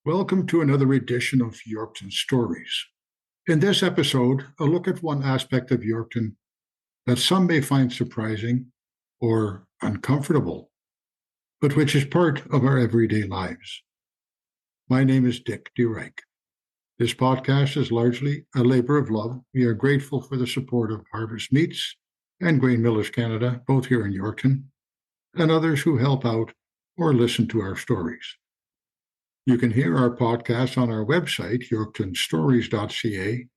Welcome to another edition of Yorkton Stories. In this episode, a look at one aspect of Yorkton that some may find surprising or uncomfortable, but which is part of our everyday lives. My name is Dick DeReich. This podcast is largely a labor of love. We are grateful for the support of Harvest Meats and Grain Millers Canada, both here in Yorkton, and others who help out or listen to our stories. You can hear our podcast on our website, yorktonstories.ca,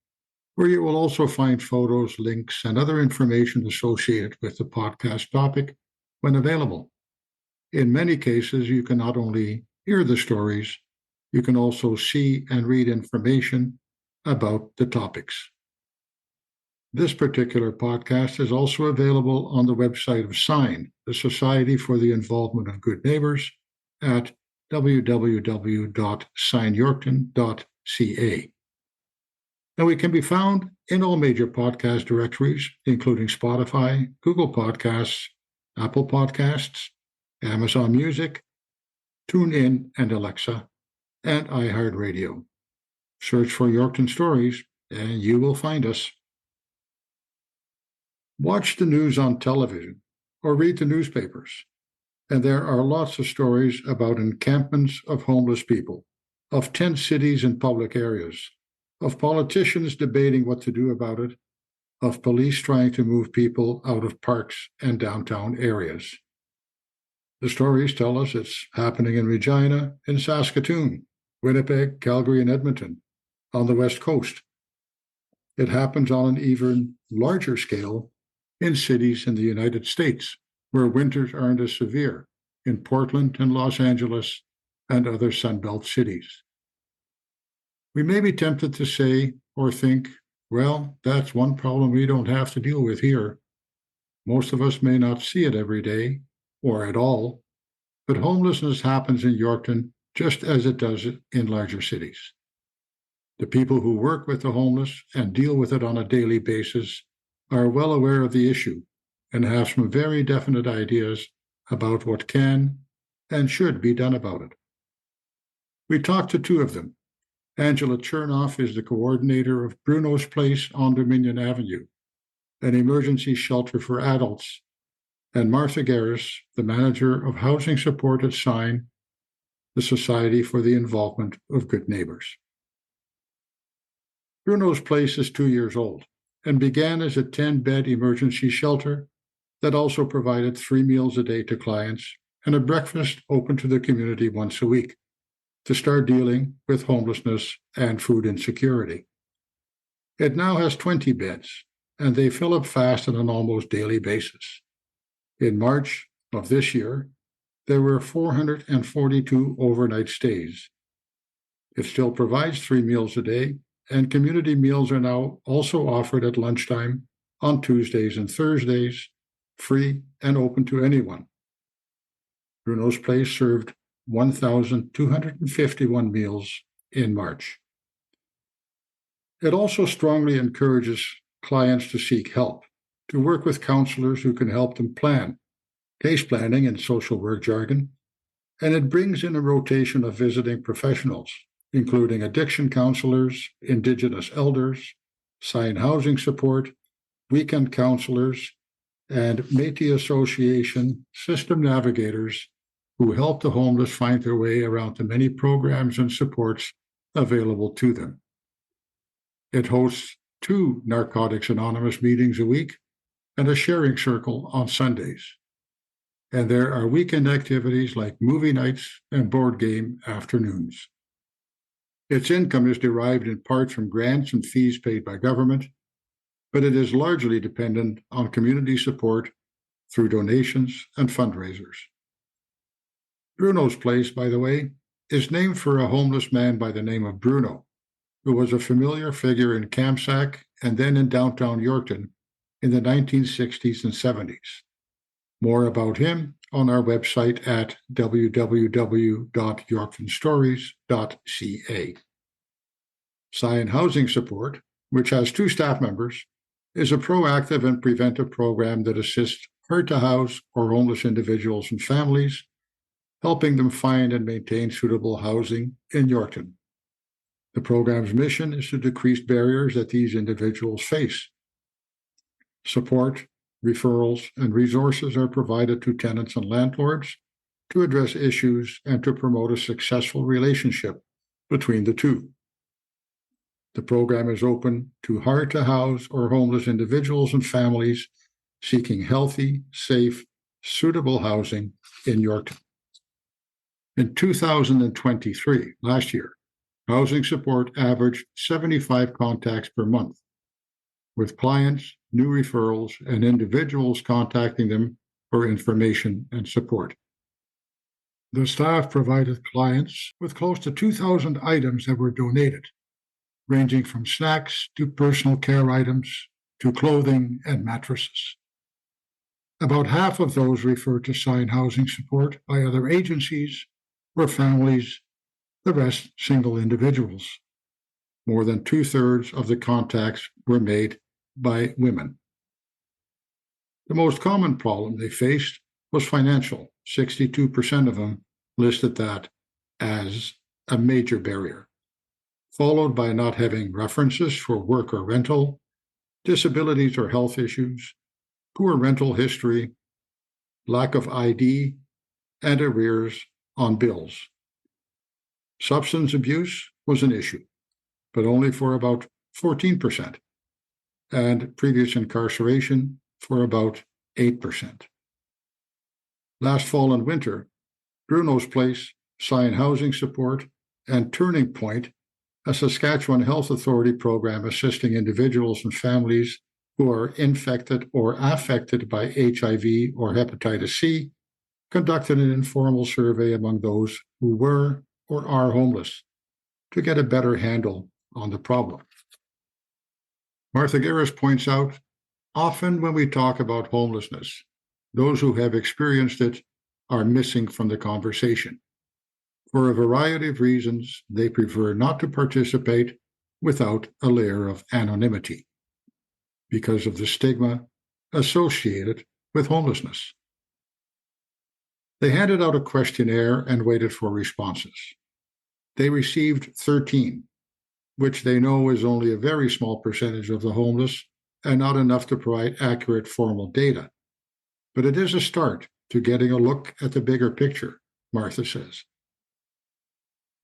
where you will also find photos, links, and other information associated with the podcast topic when available. In many cases, you can not only hear the stories, you can also see and read information about the topics. This particular podcast is also available on the website of SIGN, the Society for the Involvement of Good Neighbours, at www.signyorkton.ca. Now, we can be found in all major podcast directories, including Spotify, Google Podcasts, Apple Podcasts, Amazon Music, TuneIn and Alexa, and iHeartRadio. Search for Yorkton Stories, and you will find us. Watch the news on television or read the newspapers, and there are lots of stories about encampments of homeless people, of tent cities in public areas, of politicians debating what to do about it, of police trying to move people out of parks and downtown areas. The stories tell us it's happening in Regina, in Saskatoon, Winnipeg, Calgary, and Edmonton, on the West Coast. It happens on an even larger scale in cities in the United States, where winters aren't as severe, in Portland and Los Angeles and other Sunbelt cities. We may be tempted to say or think, well, that's one problem we don't have to deal with here. Most of us may not see it every day or at all, but homelessness happens in Yorkton just as it does in larger cities. The people who work with the homeless and deal with it on a daily basis are well aware of the issue and have some very definite ideas about what can and should be done about it. We talked to two of them. Angela Chernoff is the coordinator of Bruno's Place on Dominion Avenue, an emergency shelter for adults, and Martha Gares, the manager of housing support at SIGN, the Society for the Involvement of Good Neighbours. Bruno's Place is 2 years old and began as a 10-bed emergency shelter that also provided 3 meals a day to clients and a breakfast open to the community once a week to start dealing with homelessness and food insecurity. It now has 20 beds, and they fill up fast on an almost daily basis. In March of this year, there were 442 overnight stays. It still provides 3 meals a day, and community meals are now also offered at lunchtime on Tuesdays and Thursdays, free and open to anyone. Bruno's Place served 1,251 meals in March. It also strongly encourages clients to seek help, to work with counselors who can help them plan, case planning in social work jargon, and it brings in a rotation of visiting professionals, including addiction counselors, Indigenous elders, SIGN housing support, weekend counselors, and Métis Association system navigators who help the homeless find their way around the many programs and supports available to them. It hosts 2 Narcotics Anonymous meetings a week and a sharing circle on Sundays. And there are weekend activities like movie nights and board game afternoons. Its income is derived in part from grants and fees paid by government, but it is largely dependent on community support through donations and fundraisers. Bruno's Place, by the way, is named for a homeless man by the name of Bruno, who was a familiar figure in Kamsack and then in downtown Yorkton in the 1960s and 70s. More about him on our website at www.yorktonstories.ca. SIGN Housing Support, which has 2 staff members, is a proactive and preventive program that assists hard-to-house or homeless individuals and families helping them find and maintain suitable housing in Yorkton. The program's mission is to decrease barriers that these individuals face. Support, referrals, and resources are provided to tenants and landlords to address issues and to promote a successful relationship between the two. The program is open to hard-to-house or homeless individuals and families seeking healthy, safe, suitable housing in Yorkton. In 2023, last year, housing support averaged 75 contacts per month, with clients, new referrals, and individuals contacting them for information and support. The staff provided clients with close to 2,000 items that were donated, ranging from snacks to personal care items to clothing and mattresses. About half of those referred to sign housing support by other agencies or families, the rest single individuals. More than 2/3 of the contacts were made by women. The most common problem they faced was financial. 62% of them listed that as a major barrier, followed by not having references for work or rental, disabilities or health issues, poor rental history, lack of ID, and arrears on bills. Substance abuse was an issue, but only for about 14%, and previous incarceration for about 8%. Last fall and winter, Bruno's Place, Sign Housing Support, and Turning Point, a Saskatchewan Health Authority program assisting individuals and families who are infected or affected by HIV or hepatitis C, conducted an informal survey among those who were or are homeless to get a better handle on the problem. Martha Gares points out, often when we talk about homelessness, those who have experienced it are missing from the conversation. For a variety of reasons, they prefer not to participate without a layer of anonymity because of the stigma associated with homelessness. They handed out a questionnaire and waited for responses. They received 13, which they know is only a very small percentage of the homeless and not enough to provide accurate formal data. But it is a start to getting a look at the bigger picture, Martha says.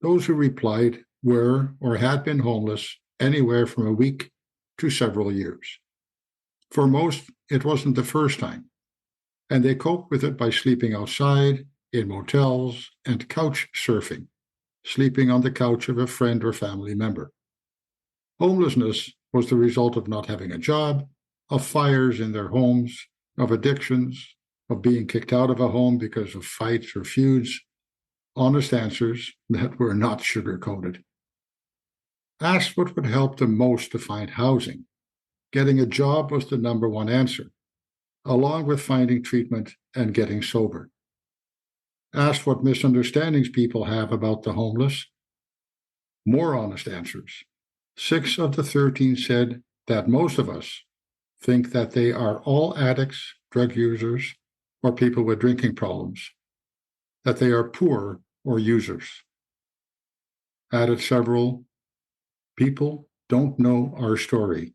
Those who replied were or had been homeless anywhere from a week to several years. For most, it wasn't the first time, and they coped with it by sleeping outside, in motels, and couch surfing, sleeping on the couch of a friend or family member. Homelessness was the result of not having a job, of fires in their homes, of addictions, of being kicked out of a home because of fights or feuds. Honest answers that were not sugar-coated. Asked what would help them most to find housing. Getting a job was the number one answer, along with finding treatment and getting sober. Asked what misunderstandings people have about the homeless. More honest answers. 6 of the 13 said that most of us think that they are all addicts, drug users, or people with drinking problems, that they are poor or users. Added several, people don't know our story.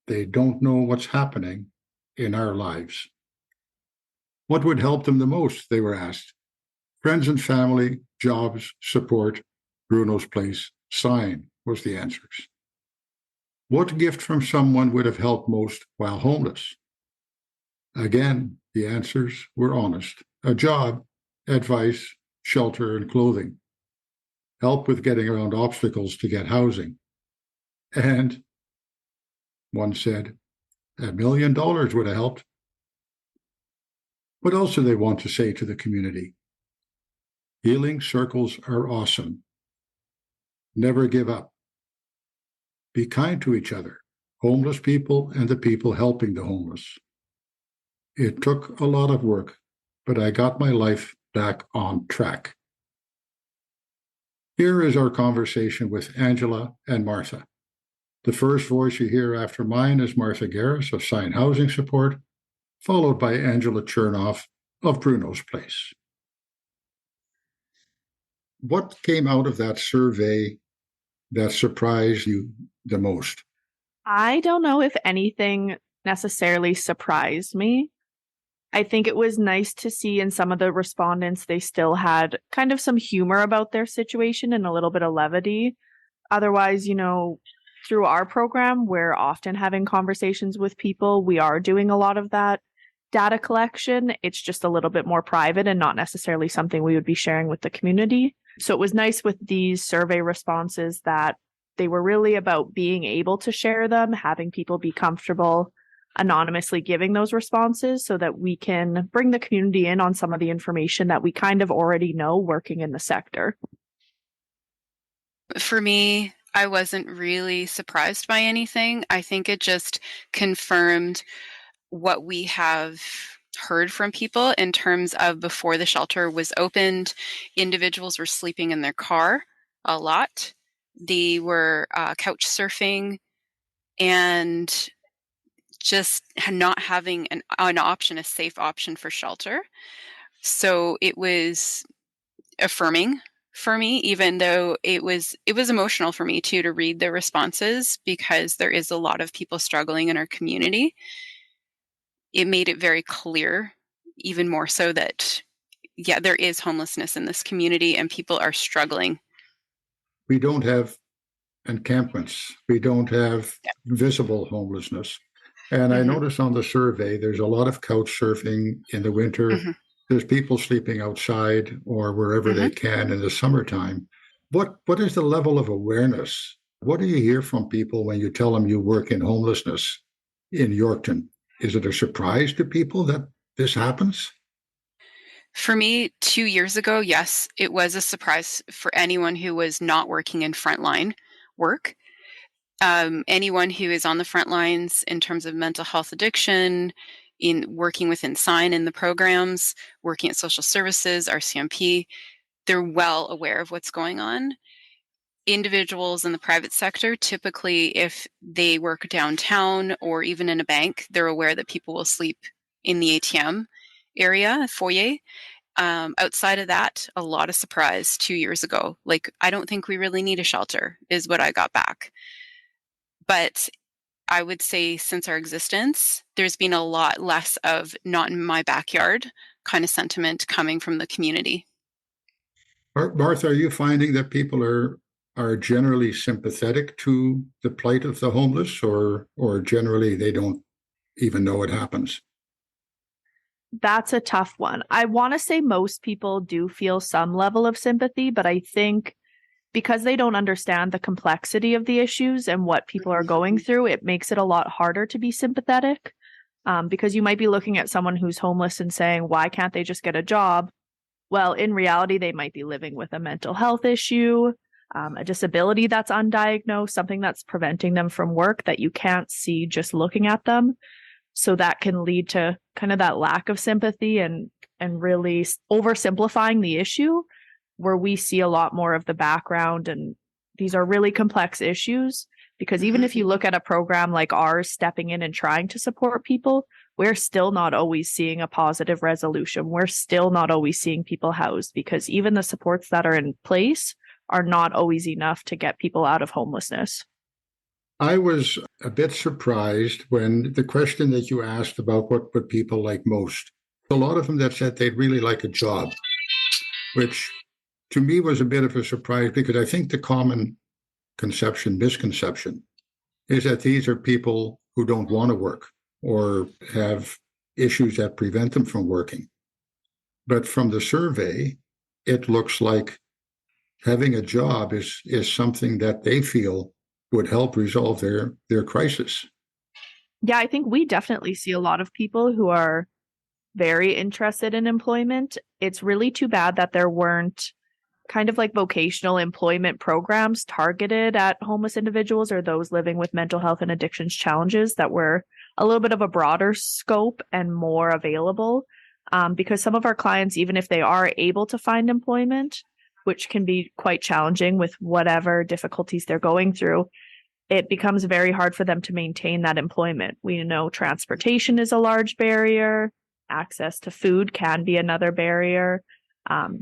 They don't know what's happening in our lives. What would help them the most, they were asked. Friends and family, jobs, support, Bruno's Place, sign was the answers. What gift from someone would have helped most while homeless? Again, the answers were honest. A job, advice, shelter, and clothing. Help with getting around obstacles to get housing. And one said, $1 million would have helped. What else do they want to say to the community? Healing circles are awesome. Never give up. Be kind to each other, homeless people and the people helping the homeless. It took a lot of work, but I got my life back on track. Here is our conversation with Angela and Martha. The first voice you hear after mine is Martha Gares of Sign Housing Support, followed by Angela Chernoff of Bruno's Place. What came out of that survey that surprised you the most? I don't know if anything necessarily surprised me. I think it was nice to see in some of the respondents, they still had kind of some humor about their situation and a little bit of levity. Otherwise, through our program, we're often having conversations with people. We are doing a lot of that data collection. It's just a little bit more private and not necessarily something we would be sharing with the community. So it was nice with these survey responses that they were really about being able to share them, having people be comfortable anonymously giving those responses so that we can bring the community in on some of the information that we kind of already know working in the sector. For me, I wasn't really surprised by anything. I think it just confirmed what we have heard from people in terms of before the shelter was opened, individuals were sleeping in their car a lot. They were couch surfing and just not having an option, a safe option for shelter. So it was affirming for me, even though it was emotional for me too to read the responses, because there is a lot of people struggling in our community. It made it very clear, even more so, that there is homelessness in this community and people are struggling. We don't have encampments. We don't have visible homelessness. And I noticed on the survey, there's a lot of couch surfing in the winter. There's people sleeping outside or wherever they can in the summertime. What is the level of awareness? What do you hear from people when you tell them you work in homelessness in Yorkton? Is it a surprise to people that this happens? For me, 2 years ago, yes, it was a surprise for anyone who was not working in frontline work. Anyone who is on the front lines in terms of mental health addiction, in working within SIGN in the programs, working at social services, RCMP, they're well aware of what's going on. Individuals in the private sector, typically if they work downtown or even in a bank, they're aware that people will sleep in the ATM area, foyer. Outside of that, a lot of surprise 2 years ago. Like, I don't think we really need a shelter, is what I got back. But I would say since our existence, there's been a lot less of not in my backyard kind of sentiment coming from the community. Martha, are you finding that people are generally sympathetic to the plight of the homeless, or generally they don't even know it happens? That's a tough one. I want to say most people do feel some level of sympathy, but I think because they don't understand the complexity of the issues and what people are going through, it makes it a lot harder to be sympathetic. Because you might be looking at someone who's homeless and saying, why can't they just get a job? Well, in reality, they might be living with a mental health issue, a disability that's undiagnosed, something that's preventing them from work that you can't see just looking at them. So that can lead to kind of that lack of sympathy and really oversimplifying the issue, where we see a lot more of the background. And these are really complex issues, because even if you look at a program like ours stepping in and trying to support people, we're still not always seeing a positive resolution. We're still not always seeing people housed, because even the supports that are in place are not always enough to get people out of homelessness. I was a bit surprised when the question that you asked about what would people like most, a lot of them that said they'd really like a job, which to me was a bit of a surprise, because I think the common misconception is that these are people who don't want to work or have issues that prevent them from working. But from the survey, it looks like having a job is something that they feel would help resolve their crisis. Yeah, I think we definitely see a lot of people who are very interested in employment. It's really too bad that there weren't kind of like vocational employment programs targeted at homeless individuals or those living with mental health and addictions challenges that were a little bit of a broader scope and more available. Because some of our clients, even if they are able to find employment, which can be quite challenging with whatever difficulties they're going through, it becomes very hard for them to maintain that employment. We know transportation is a large barrier. Access to food can be another barrier.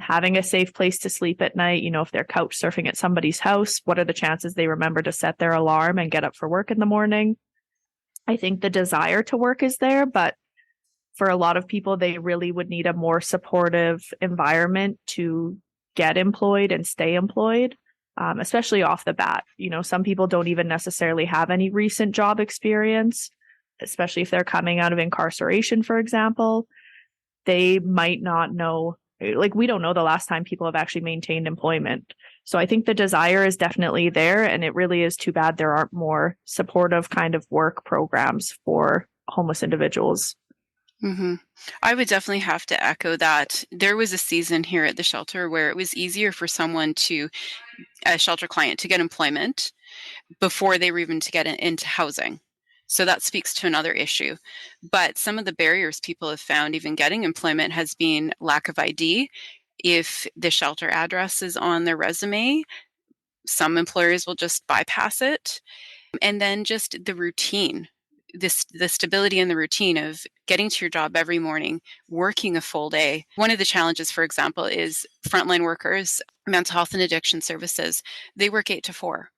having a safe place to sleep at night. If they're couch surfing at somebody's house, what are the chances they remember to set their alarm and get up for work in the morning? I think the desire to work is there, but for a lot of people, they really would need a more supportive environment to get employed and stay employed, especially off the bat. Some people don't even necessarily have any recent job experience, especially if they're coming out of incarceration, for example. They might not know, like, we don't know the last time people have actually maintained employment. So I think the desire is definitely there, and it really is too bad there aren't more supportive kind of work programs for homeless individuals. Mm-hmm. I would definitely have to echo that. There was a season here at the shelter where it was easier for someone a shelter client, to get employment before they were even to get into housing. So that speaks to another issue. But some of the barriers people have found even getting employment has been lack of ID. If the shelter address is on their resume, some employers will just bypass it. And then just the routine, the stability and the routine of getting to your job every morning, working a full day. One of the challenges, for example, is frontline workers, mental health and addiction services, they work 8 to 4.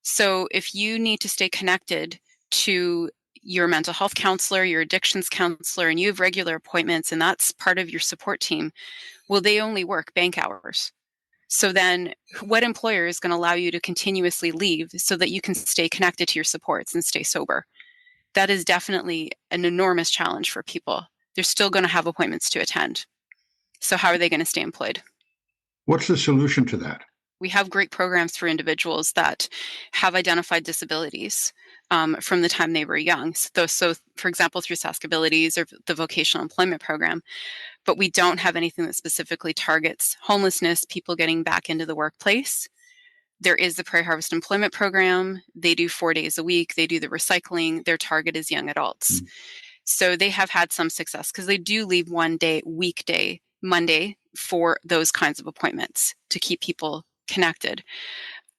So if you need to stay connected to your mental health counselor, your addictions counselor, and you have regular appointments, and that's part of your support team, well, they only work bank hours. So then what employer is going to allow you to continuously leave so that you can stay connected to your supports and stay sober? That is definitely an enormous challenge for people. They're still going to have appointments to attend. So how are they going to stay employed? What's the solution to that? We have great programs for individuals that have identified disabilities from the time they were young. So, for example, through Sask Abilities or the vocational employment program, but we don't have anything that specifically targets homelessness, people getting back into the workplace. There is the Prairie Harvest Employment Program. They do 4 days a week. They do the recycling. Their target is young adults. So they have had some success because they do leave one day, weekday, Monday, for those kinds of appointments to keep people connected.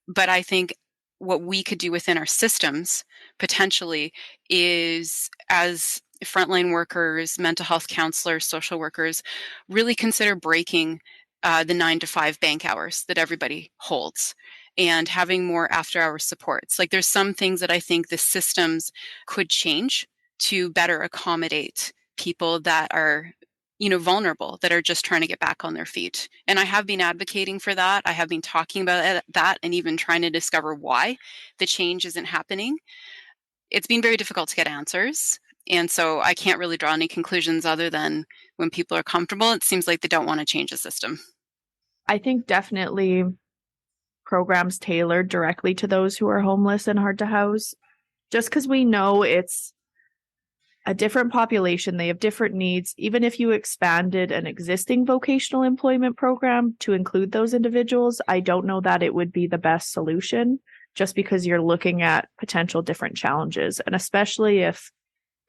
But I think what we could do within our systems potentially is, as frontline workers, mental health counselors, social workers, really consider breaking the 9 to 5 bank hours that everybody holds and having more after hours supports. Like, there's some things that I think the systems could change to better accommodate people that are vulnerable, that are just trying to get back on their feet. And I have been advocating for that. I have been talking about that and even trying to discover why the change isn't happening. It's been very difficult to get answers. And so I can't really draw any conclusions other than when people are comfortable, it seems like they don't want to change the system. I think definitely programs tailored directly to those who are homeless and hard to house, just because we know it's a different population, they have different needs. Even if you expanded an existing vocational employment program to include those individuals, I don't know that it would be the best solution, just because you're looking at potential different challenges. And especially if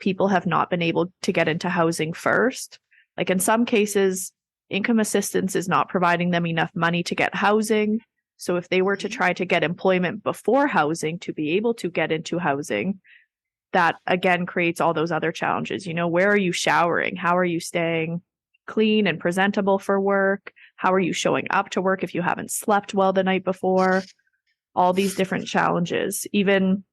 people have not been able to get into housing first, like in some cases, income assistance is not providing them enough money to get housing. So if they were to try to get employment before housing to be able to get into housing, that again creates all those other challenges. Where are you showering? How are you staying clean and presentable for work? How are you showing up to work if you haven't slept well the night before? All these different challenges. Even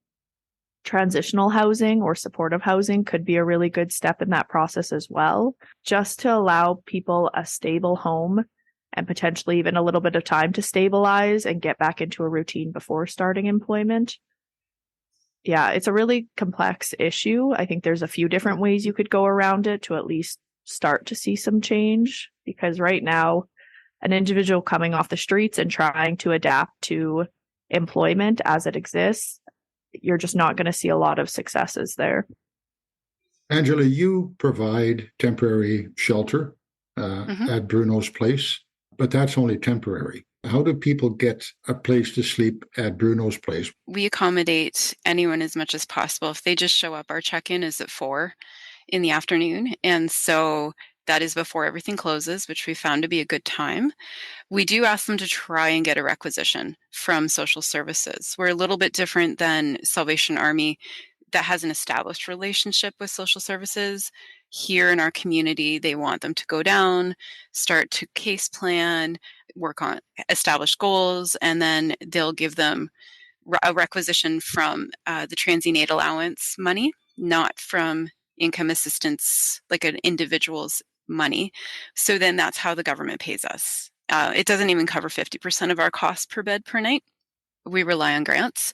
transitional housing or supportive housing could be a really good step in that process as well, just to allow people a stable home and potentially even a little bit of time to stabilize and get back into a routine before starting employment. Yeah, it's a really complex issue. I think there's a few different ways you could go around it to at least start to see some change, because right now, an individual coming off the streets and trying to adapt to employment as it exists, you're just not going to see a lot of successes there. Angela, you provide temporary shelter at Bruno's place, but that's only temporary. How do people get a place to sleep at Bruno's place? We accommodate anyone as much as possible. If they just show up, our check-in is at 4 in the afternoon. And so that is before everything closes, which we found to be a good time. We do ask them to try and get a requisition from social services. We're a little bit different than Salvation Army that has an established relationship with social services. Here in our community, they want them to go down, start to case plan, work on established goals, and then they'll give them a requisition from the transient aid allowance money, not from income assistance, like an individual's money. So then that's how the government pays us. It doesn't even cover 50% of our cost per bed per night. We rely on grants,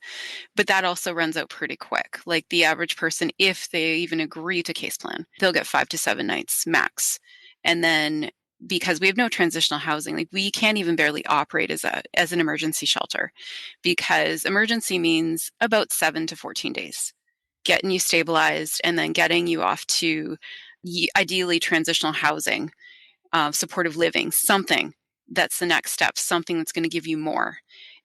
but that also runs out pretty quick. Like the average person, if they even agree to case plan, they'll get 5 to 7 nights max. And then because we have no transitional housing, like we can't even barely operate as an emergency shelter, because emergency means about 7 to 14 days, getting you stabilized and then getting you off to ideally transitional housing, supportive living, something that's the next step, something that's going to give you more.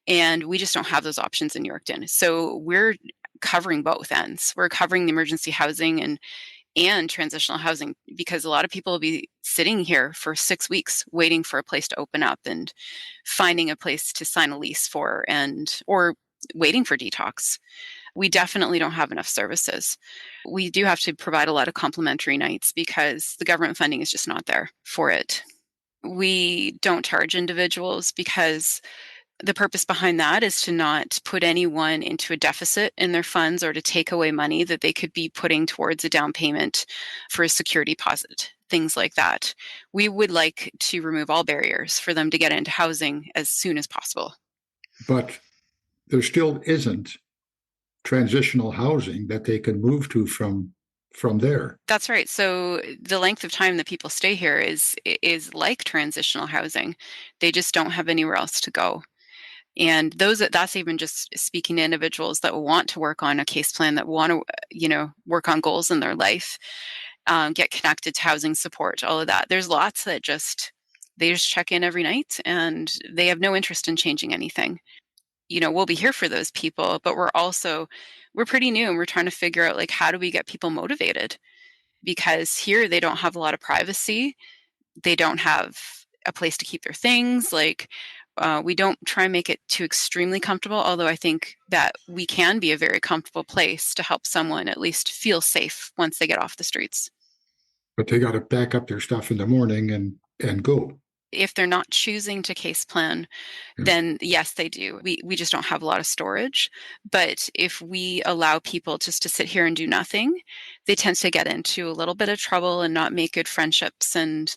And we just don't have those options in Yorkton. So we're covering both ends. We're covering the emergency housing and transitional housing, because a lot of people will be sitting here for 6 weeks waiting for a place to open up and finding a place to sign a lease for, or waiting for detox. We definitely don't have enough services. We do have to provide a lot of complimentary nights because the government funding is just not there for it. We don't charge individuals because the purpose behind that is to not put anyone into a deficit in their funds or to take away money that they could be putting towards a down payment for a security deposit, things like that. We would like to remove all barriers for them to get into housing as soon as possible. But there still isn't transitional housing that they can move to from there. That's right. So the length of time that people stay here is like transitional housing. They just don't have anywhere else to go. And that's even just speaking to individuals that want to work on a case plan, that want to, work on goals in their life, get connected to housing support, all of that. There's lots that they just check in every night and they have no interest in changing anything. We'll be here for those people, but we're pretty new and we're trying to figure out, like, how do we get people motivated? Because here they don't have a lot of privacy. They don't have a place to keep their things. We don't try and make it too extremely comfortable, although I think that we can be a very comfortable place to help someone at least feel safe once they get off the streets. But they got to pack up their stuff in the morning and go. If they're not choosing to case plan, then yes, they do. We just don't have a lot of storage. But if we allow people just to sit here and do nothing, they tend to get into a little bit of trouble and not make good friendships. And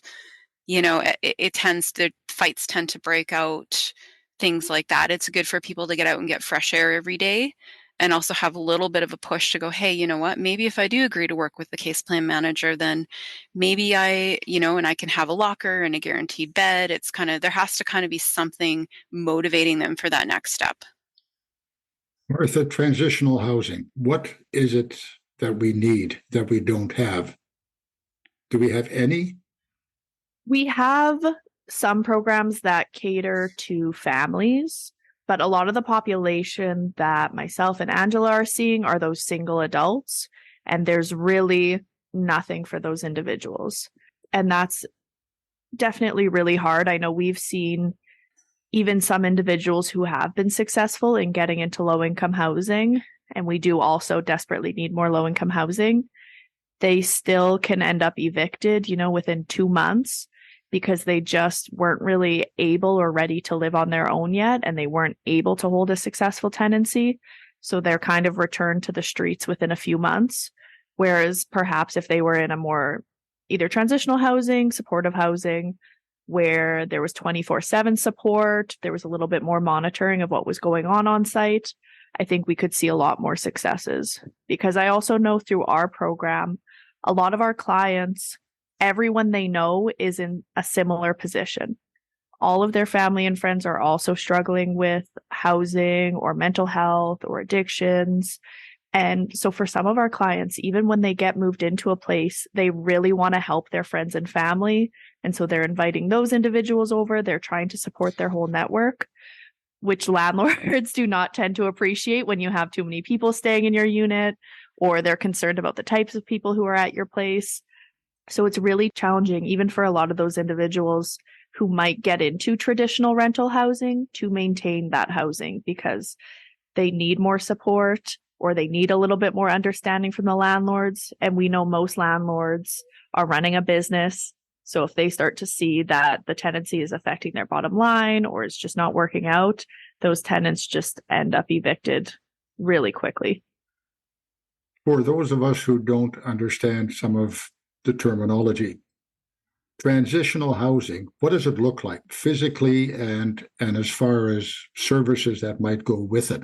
the fights tend to break out, things like that. It's good for people to get out and get fresh air every day and also have a little bit of a push to go, hey, you know what, maybe if I do agree to work with the case plan manager, then maybe and I can have a locker and a guaranteed bed. There has to be something motivating them for that next step. Martha, transitional housing, what is it that we need that we don't have? Do we have any? We have some programs that cater to families, but a lot of the population that myself and Angela are seeing are those single adults, and there's really nothing for those individuals. And that's definitely really hard. I know we've seen even some individuals who have been successful in getting into low-income housing, and we do also desperately need more low-income housing. They still can end up evicted, within 2 months, because they just weren't really able or ready to live on their own yet, and they weren't able to hold a successful tenancy. So they're kind of returned to the streets within a few months. Whereas perhaps if they were in a more either transitional housing, supportive housing, where there was 24/7 support, there was a little bit more monitoring of what was going on site, I think we could see a lot more successes. Because I also know through our program, a lot of our clients, everyone they know is in a similar position. All of their family and friends are also struggling with housing or mental health or addictions. And so for some of our clients, even when they get moved into a place, they really want to help their friends and family. And so they're inviting those individuals over. They're trying to support their whole network, which landlords do not tend to appreciate when you have too many people staying in your unit, or they're concerned about the types of people who are at your place. So it's really challenging, even for a lot of those individuals who might get into traditional rental housing, to maintain that housing, because they need more support. or they need a little bit more understanding from the landlords. And we know most landlords are running a business. So if they start to see that the tenancy is affecting their bottom line or it's just not working out, those tenants just end up evicted really quickly. For those of us who don't understand some of the terminology, transitional housing, what does it look like physically and as far as services that might go with it?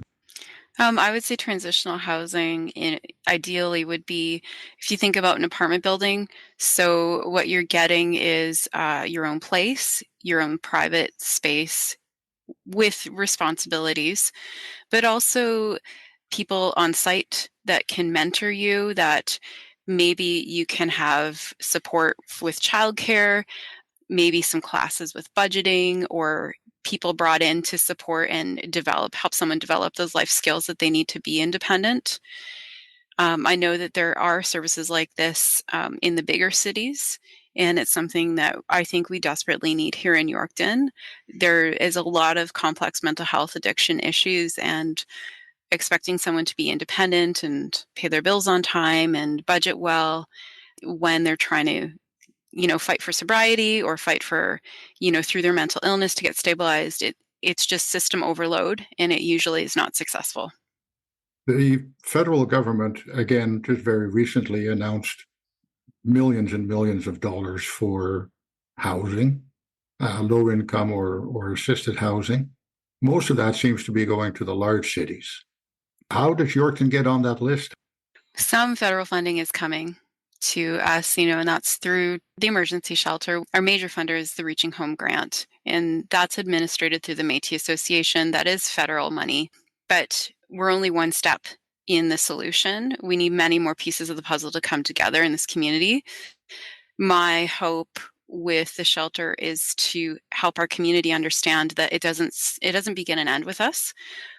I would say transitional housing ideally would be, if you think about an apartment building, so what you're getting is your own place, your own private space with responsibilities, but also people on site that can mentor you, that help you can have support with childcare, maybe some classes with budgeting, or people brought in to support and help someone develop those life skills that they need to be independent. I know that there are services like this in the bigger cities, and it's something that I think we desperately need here in Yorkton. There is a lot of complex mental health addiction issues, and expecting someone to be independent and pay their bills on time and budget well when they're trying to fight for sobriety or fight for, through their mental illness to get stabilized. It's just system overload, and it usually is not successful. The federal government, again, just very recently announced millions and millions of dollars for housing, low income or assisted housing. Most of that seems to be going to the large cities. How does Yorkton get on that list? Some federal funding is coming to us, and that's through the emergency shelter. Our major funder is the Reaching Home Grant, and that's administered through the Métis Association. That is federal money, but we're only one step in the solution. We need many more pieces of the puzzle to come together in this community. My hope with the shelter is to help our community understand that it doesn't begin and end with us.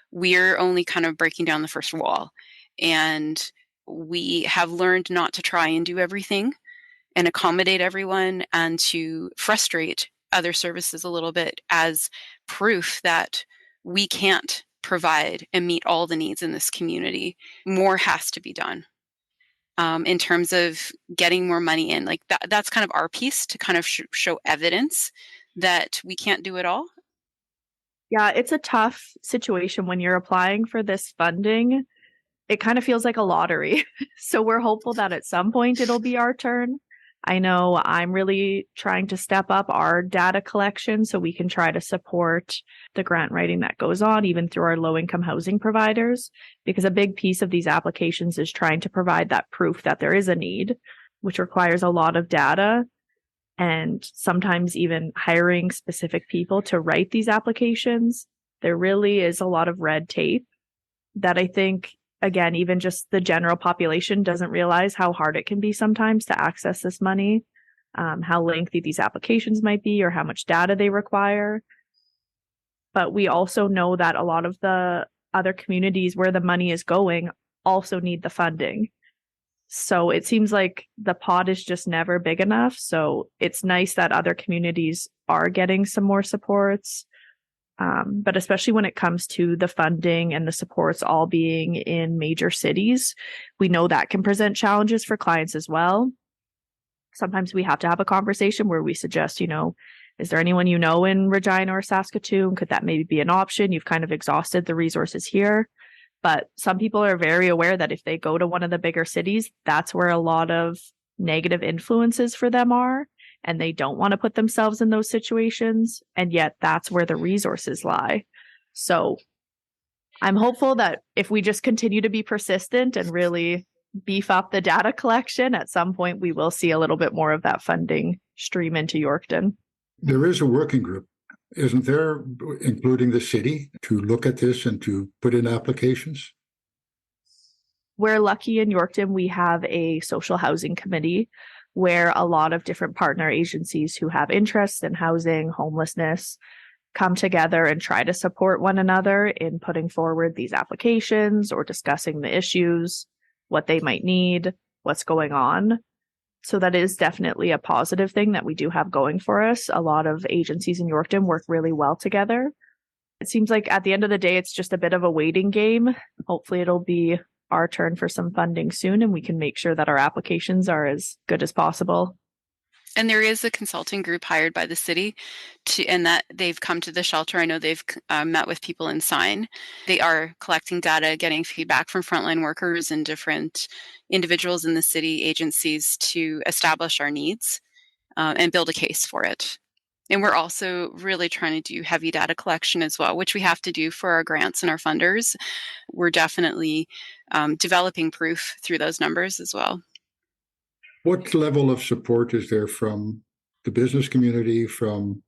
We're only kind of breaking down the first wall, and we have learned not to try and do everything and accommodate everyone and to frustrate other services a little bit as proof that we can't provide and meet all the needs in this community. More has to be done in terms of getting more money in. Like that's kind of our piece to kind of show evidence that we can't do it all. Yeah, it's a tough situation when you're applying for this funding. It kind of feels like a lottery. So we're hopeful that at some point it'll be our turn. I know I'm really trying to step up our data collection so we can try to support the grant writing that goes on, even through our low-income housing providers, because a big piece of these applications is trying to provide that proof that there is a need, which requires a lot of data and sometimes even hiring specific people to write these applications. There really is a lot of red tape that I think, again, even just the general population doesn't realize how hard it can be sometimes to access this money, how lengthy these applications might be or how much data they require. But we also know that a lot of the other communities where the money is going also need the funding. So it seems like the pot is just never big enough. So it's nice that other communities are getting some more supports. But especially when it comes to the funding and the supports all being in major cities, we know that can present challenges for clients as well. Sometimes we have to have a conversation where we suggest, is there anyone in Regina or Saskatoon? Could that maybe be an option? You've kind of exhausted the resources here. But some people are very aware that if they go to one of the bigger cities, that's where a lot of negative influences for them are. And they don't want to put themselves in those situations. And yet that's where the resources lie. So I'm hopeful that if we just continue to be persistent and really beef up the data collection, at some point we will see a little bit more of that funding stream into Yorkton. There is a working group, isn't there, including the city, to look at this and to put in applications? We're lucky in Yorkton, we have a social housing committee where a lot of different partner agencies who have interests in housing, homelessness, come together and try to support one another in putting forward these applications or discussing the issues, what they might need, what's going on. So that is definitely a positive thing that we do have going for us. A lot of agencies in Yorkton work really well together. It seems like at the end of the day, it's just a bit of a waiting game. Hopefully it'll be our turn for some funding soon, and we can make sure that our applications are as good as possible. And there is a consulting group hired by the city and that they've come to the shelter. I know they've met with people in Sign. They are collecting data, getting feedback from frontline workers and different individuals in the city agencies to establish our needs and build a case for it. And we're also really trying to do heavy data collection as well, which we have to do for our grants and our funders. We're definitely developing proof through those numbers as well. What level of support is there from the business community, from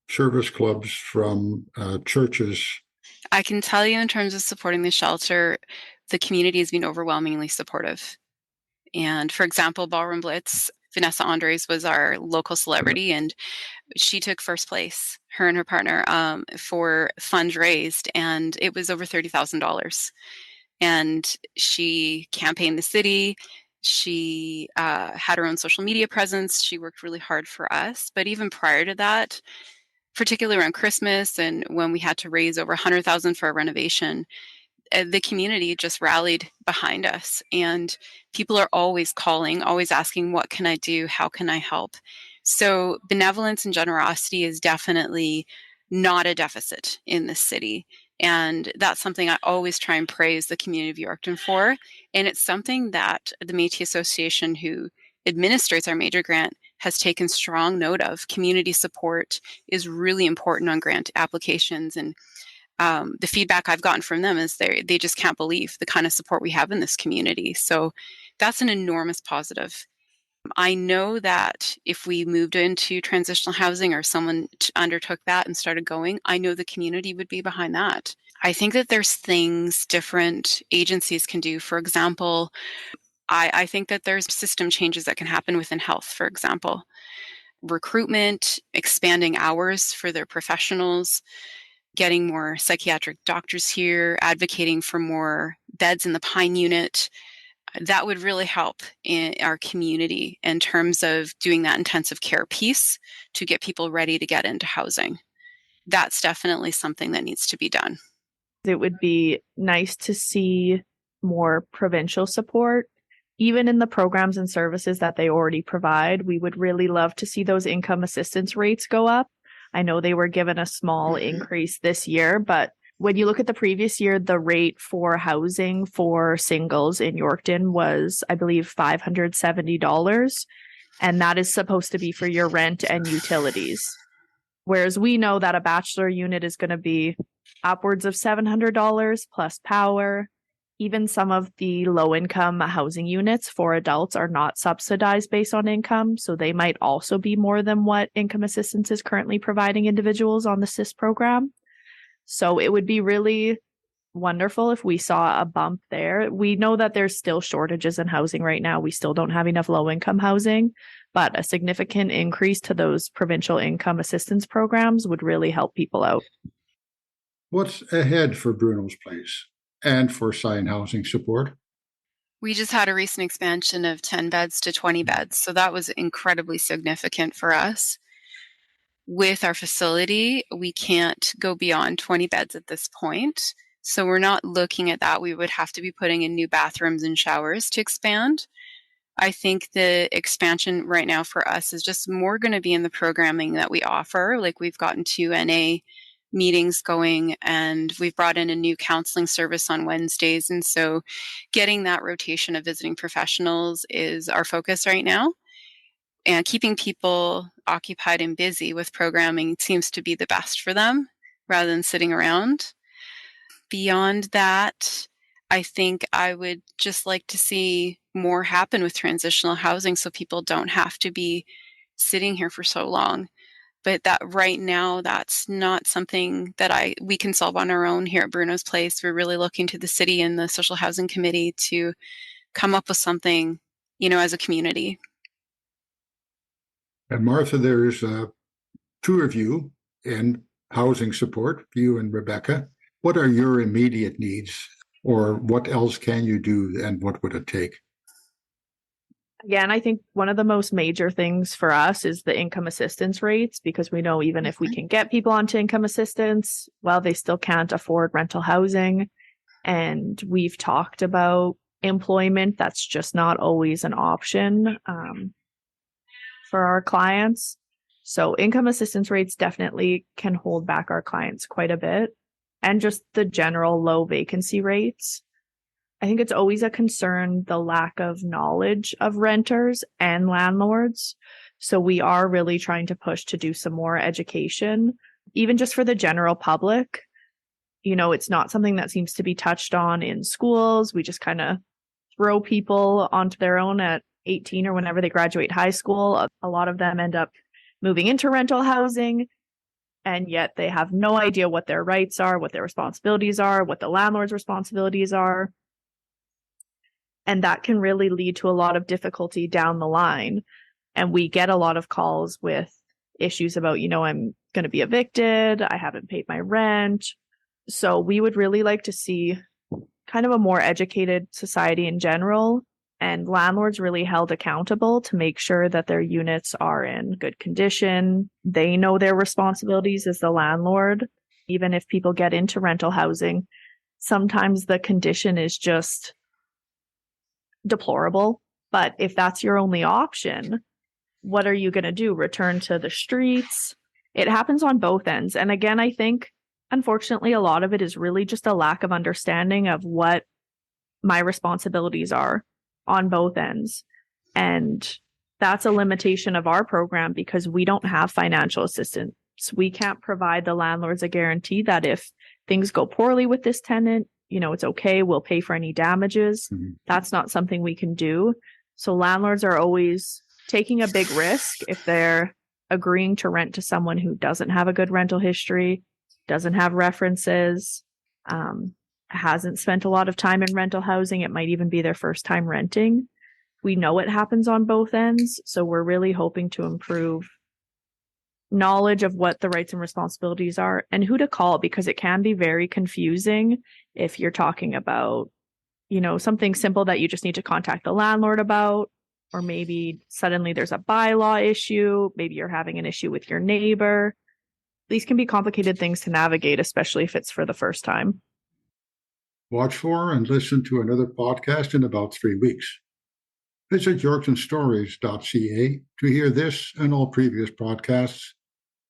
service clubs, from churches? I can tell you in terms of supporting the shelter, the community has been overwhelmingly supportive. And for example, Ballroom Blitz, Vanessa Andres was our local celebrity, and she took first place, her and her partner, for funds raised, and it was over $30,000. And she campaigned the city. She had her own social media presence. She worked really hard for us. But even prior to that, particularly around Christmas and when we had to raise over $100,000 for a renovation, the community just rallied behind us. And people are always calling, always asking, what can I do? How can I help? So benevolence and generosity is definitely not a deficit in this city. And that's something I always try and praise the community of Yorkton for. And it's something that the Métis Association, who administers our major grant, has taken strong note of. Community support is really important on grant applications. And the feedback I've gotten from them is they just can't believe the kind of support we have in this community. So that's an enormous positive. I know that if we moved into transitional housing or someone undertook that and started going, I know the community would be behind that. I think that there's things different agencies can do. For example, I think that there's system changes that can happen within health, for example. Recruitment, expanding hours for their professionals, getting more psychiatric doctors here, advocating for more beds in the Pine unit. That would really help in our community in terms of doing that intensive care piece to get people ready to get into housing. That's definitely something that needs to be done. It would be nice to see more provincial support, even in the programs and services that they already provide. We would really love to see those income assistance rates go up. I know they were given a small increase this year, but when you look at the previous year, the rate for housing for singles in Yorkton was, I believe, $570. And that is supposed to be for your rent and utilities. Whereas we know that a bachelor unit is going to be upwards of $700 plus power. Even some of the low-income housing units for adults are not subsidized based on income, so they might also be more than what income assistance is currently providing individuals on the SIS program. So it would be really wonderful if we saw a bump there. We know that there's still shortages in housing right now. We still don't have enough low-income housing, but a significant increase to those provincial income assistance programs would really help people out. What's ahead for Bruno's Place and for Sign Housing support? We just had a recent expansion of 10 beds to 20 beds, so that was incredibly significant for us. With our facility, we can't go beyond 20 beds at this point, so we're not looking at that. We would have to be putting in new bathrooms and showers to expand. I think the expansion right now for us is just more going to be in the programming that we offer. Like we've gotten 2 NA meetings going, and we've brought in a new counseling service on Wednesdays. And so getting that rotation of visiting professionals is our focus right now. And keeping people occupied and busy with programming seems to be the best for them rather than sitting around. Beyond that, I think I would just like to see more happen with transitional housing so people don't have to be sitting here for so long. But that right now, that's not something that we can solve on our own here at Bruno's Place. We're really looking to the city and the social housing committee to come up with something, as a community. And Martha, there's 2 of you in housing support, you and Rebecca. What are your immediate needs, or what else can you do, and what would it take? Again, I think one of the most major things for us is the income assistance rates, because we know even if we can get people onto income assistance, well, they still can't afford rental housing. And we've talked about employment, that's just not always an option for our clients. So income assistance rates definitely can hold back our clients quite a bit. And just the general low vacancy rates. I think it's always a concern, the lack of knowledge of renters and landlords. So we are really trying to push to do some more education, even just for the general public. You know, it's not something that seems to be touched on in schools. We just kind of throw people onto their own at 18 or whenever they graduate high school. A lot of them end up moving into rental housing, and yet they have no idea what their rights are, what their responsibilities are, what the landlord's responsibilities are. And that can really lead to a lot of difficulty down the line. And we get a lot of calls with issues about, you know, I'm going to be evicted, I haven't paid my rent. So we would really like to see kind of a more educated society in general, and landlords really held accountable to make sure that their units are in good condition. They know their responsibilities as the landlord. Even if people get into rental housing, sometimes the condition is just deplorable. But if that's your only option, what are you going to do? Return to the streets? It happens on both ends. And again, I think, unfortunately, a lot of it is really just a lack of understanding of what my responsibilities are on both ends. And that's a limitation of our program because we don't have financial assistance. We can't provide the landlords a guarantee that if things go poorly with this tenant, you know, it's okay, we'll pay for any damages. Mm-hmm. That's not something we can do. So landlords are always taking a big risk if they're agreeing to rent to someone who doesn't have a good rental history, doesn't have references, hasn't spent a lot of time in rental housing. It might even be their first time renting. We know it happens on both ends. So we're really hoping to improve knowledge of what the rights and responsibilities are and who to call, because it can be very confusing if you're talking about, you know, something simple that you just need to contact the landlord about, or maybe suddenly there's a bylaw issue. Maybe you're having an issue with your neighbor. These can be complicated things to navigate, especially if it's for the first time. Watch for and listen to another podcast in about 3 weeks. Visit yorktonstories.ca to hear this and all previous podcasts.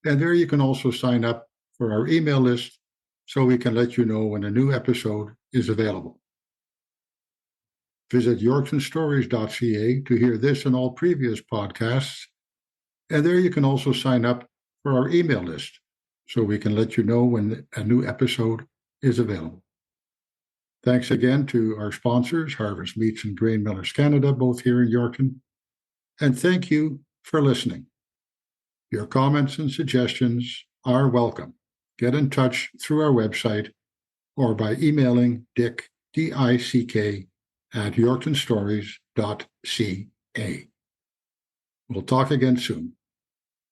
And there you can also sign up for our email list so we can let you know when a new episode is available. Visit yorktonstories.ca to hear this and all previous podcasts. And there you can also sign up for our email list so we can let you know when a new episode is available. Thanks again to our sponsors, Harvest Meats and Grain Millers Canada, both here in Yorkton. And thank you for listening. Your comments and suggestions are welcome. Get in touch through our website or by emailing Dick, D-I-C-K, at yorktonstories.ca. We'll talk again soon.